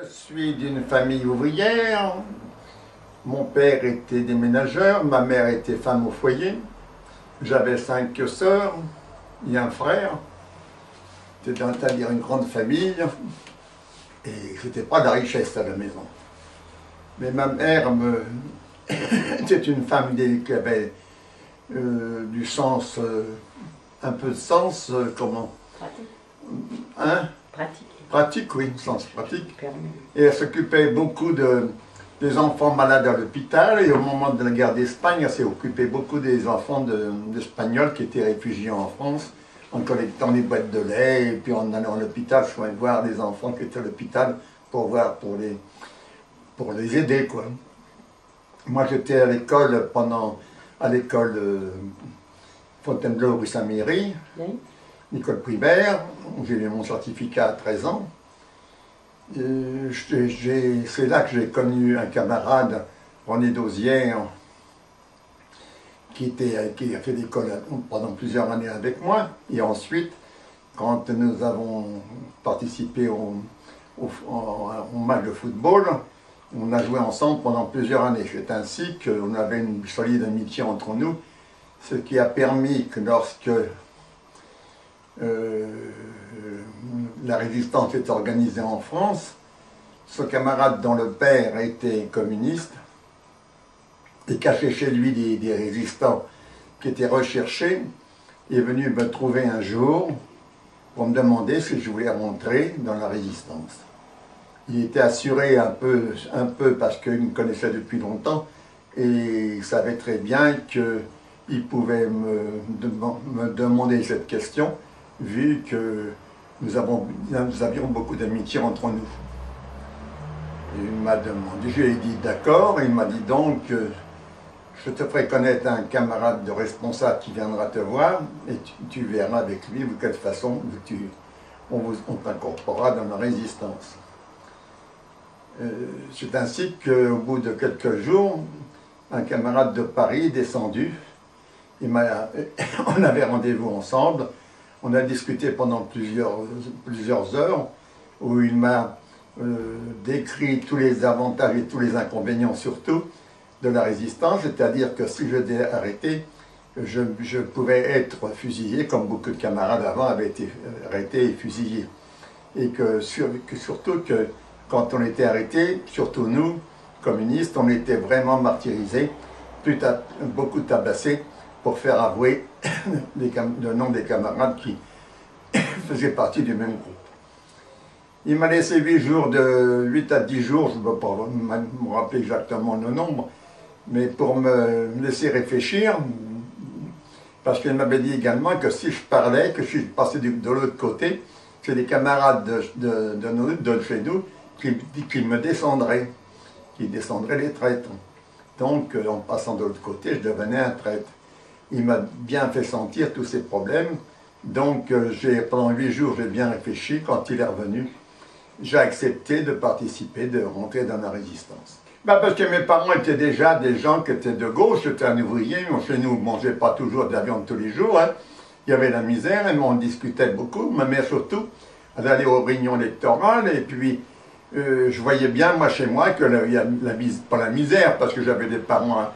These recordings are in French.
Je suis d'une famille ouvrière. Mon père était déménageur, ma mère était femme au foyer. J'avais 5 sœurs et un frère. C'est-à-dire une grande famille. Et c'était pas de la richesse à la maison. Mais ma mère était une femme qui avait du sens, un peu de sens, comment? Pratique. Hein? Pratique. Pratique, oui, sens pratique. Permis. Et elle s'occupait beaucoup des enfants malades à l'hôpital. Et au moment de la guerre d'Espagne, elle s'est occupée beaucoup des enfants d'Espagnols qui étaient réfugiés en France, en collectant les boîtes de lait, et puis en allant à l'hôpital, je pouvais voir des enfants qui étaient à l'hôpital pour les aider, quoi. Moi, j'étais à l'école Fontainebleau, rue Saint-Méry, Oui. l'école primaire, où j'ai eu mon certificat à 13 ans. C'est là que j'ai connu un camarade, René Dauzière, qui a fait l'école pendant plusieurs années avec moi. Et ensuite, quand nous avons participé au match de football, on a joué ensemble pendant plusieurs années. C'est ainsi qu'on avait une solide amitié entre nous, ce qui a permis que lorsque la résistance est organisée en France, ce camarade dont le père était communiste et cachait chez lui des résistants qui étaient recherchés, est venu me trouver un jour pour me demander si je voulais rentrer dans la résistance. Il était assuré un peu parce qu'il me connaissait depuis longtemps et il savait très bien qu'il pouvait me demander cette question vu que nous avions beaucoup d'amitié entre nous. Et il m'a demandé, je lui ai dit d'accord, et il m'a dit donc je te ferai connaître un camarade de responsable qui viendra te voir et tu verras avec lui de quelle façon on t'incorporera dans la résistance. C'est ainsi qu'au bout de quelques jours, un camarade de Paris est descendu. On avait rendez-vous ensemble. On a discuté pendant plusieurs heures où il m'a décrit tous les avantages et tous les inconvénients surtout de la résistance, c'est-à-dire que si je j'étais arrêté, je pouvais être fusillé comme beaucoup de camarades avant avaient été arrêtés et fusillés. Et surtout que quand on était arrêté, surtout nous, communistes, on était vraiment martyrisés, beaucoup tabassés pour faire avouer le nom des camarades qui faisaient partie du même groupe. Il m'a laissé 8 à 10 jours, je ne peux pas me rappeler exactement le nombre, mais pour me laisser réfléchir, parce qu'il m'avait dit également que si je parlais, que si je passais de l'autre côté, c'est des camarades de chez nous qui me descendraient, qui descendraient les traîtres. Donc, en passant de l'autre côté, je devenais un traître. Il m'a bien fait sentir tous ces problèmes. Donc, pendant 8 jours, j'ai bien réfléchi. Quand il est revenu, j'ai accepté de participer, de rentrer dans la résistance. Parce que mes parents étaient déjà des gens qui étaient de gauche, j'étais un ouvrier, chez nous, on ne mangeait pas toujours de la viande tous les jours. Hein. Il y avait la misère, et on discutait beaucoup. Ma mère surtout, elle allait aux réunions électorales, et puis je voyais bien, moi, chez moi, que pas la misère, parce que j'avais des parents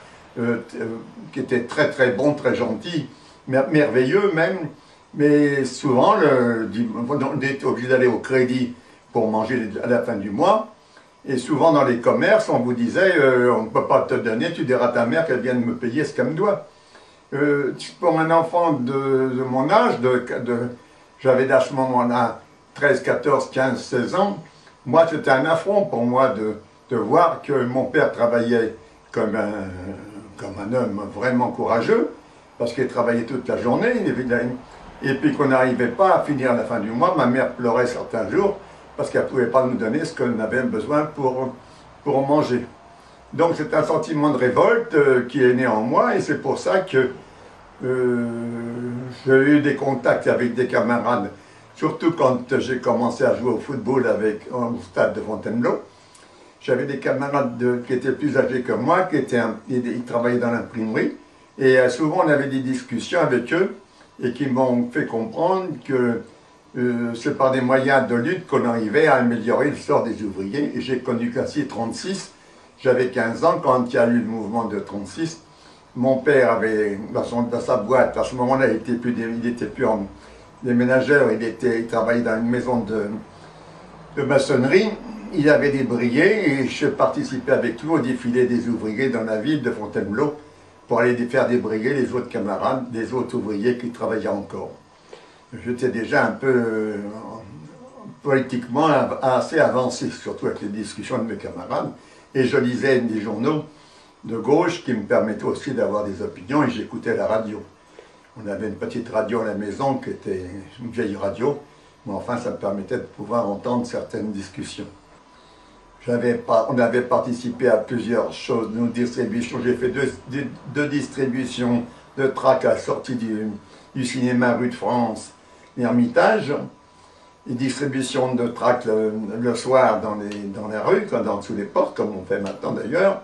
qui étaient très très bons, très gentils, merveilleux même, mais souvent, on était obligé d'aller au crédit pour manger à la fin du mois, et souvent dans les commerces, on vous disait, on ne peut pas te donner, tu diras à ta mère qu'elle vienne me payer ce qu'elle me doit. Pour un enfant de mon âge, j'avais à ce moment-là 13, 14, 15, 16 ans, moi c'était un affront pour moi de voir que mon père travaillait comme un homme vraiment courageux, parce qu'il travaillait toute la journée, et puis qu'on n'arrivait pas à finir à la fin du mois. Ma mère pleurait certains jours, parce qu'elle ne pouvait pas nous donner ce qu'on avait besoin pour manger. Donc c'est un sentiment de révolte qui est né en moi, et c'est pour ça que j'ai eu des contacts avec des camarades, surtout quand j'ai commencé à jouer au football au stade de Fontainebleau. J'avais des camarades qui étaient plus âgés que moi, ils travaillaient dans l'imprimerie, et souvent on avait des discussions avec eux, et qui m'ont fait comprendre que c'est par des moyens de lutte qu'on arrivait à améliorer le sort des ouvriers. Et j'ai connu qu'ainsi 36. J'avais 15 ans quand il y a eu le mouvement de 36. Mon père avait, dans sa boîte, à ce moment-là, il était plus en déménageur, il travaillait dans une maison de maçonnerie. Il avait des brillets et je participais avec lui au défilé des ouvriers dans la ville de Fontainebleau pour aller faire débrayer les autres camarades, des autres ouvriers qui travaillaient encore. J'étais déjà un peu politiquement assez avancé, surtout avec les discussions de mes camarades, et je lisais des journaux de gauche qui me permettaient aussi d'avoir des opinions, et j'écoutais la radio. On avait une petite radio à la maison qui était une vieille radio, mais enfin ça me permettait de pouvoir entendre certaines discussions. On avait participé à plusieurs choses, nos distributions. J'ai fait deux distributions de tracts à la sortie du cinéma rue de France, l'Ermitage, et distribution de tracts le soir dans les rues, sous les portes, comme on fait maintenant d'ailleurs.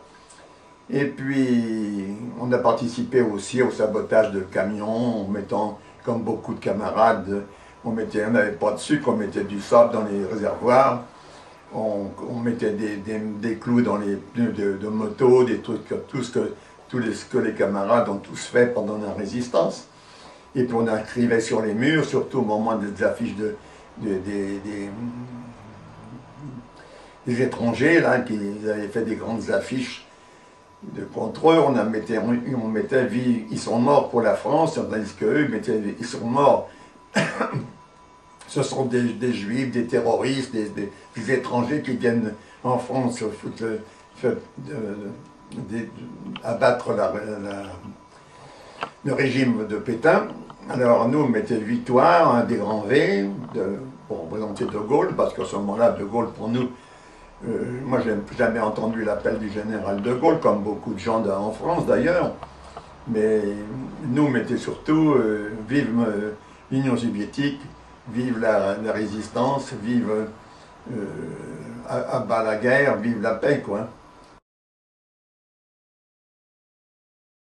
Et puis, on a participé aussi au sabotage de camions, en mettant, comme beaucoup de camarades, on n'avait pas de sucre, on mettait du sable dans les réservoirs. On mettait des clous dans les pneus de moto, des trucs, tout ce que les camarades ont tous fait pendant la résistance. Et puis on inscrivait sur les murs, surtout au moment des affiches des étrangers, là, qui avaient fait des grandes affiches contre eux. On mettait « Ils sont morts pour la France », tandis qu'eux mettaient « Ils sont morts ». Ce sont des juifs, des terroristes, des étrangers qui viennent en France abattre le régime de Pétain. Alors nous, on mettait victoire, des grands V, pour représenter De Gaulle, parce qu'à ce moment-là, De Gaulle, pour nous, moi je n'ai jamais entendu l'appel du général De Gaulle, comme beaucoup de gens en France d'ailleurs, mais nous, on mettait surtout vive l'Union soviétique, vive la résistance, vive à bas la guerre, vive la paix, quoi.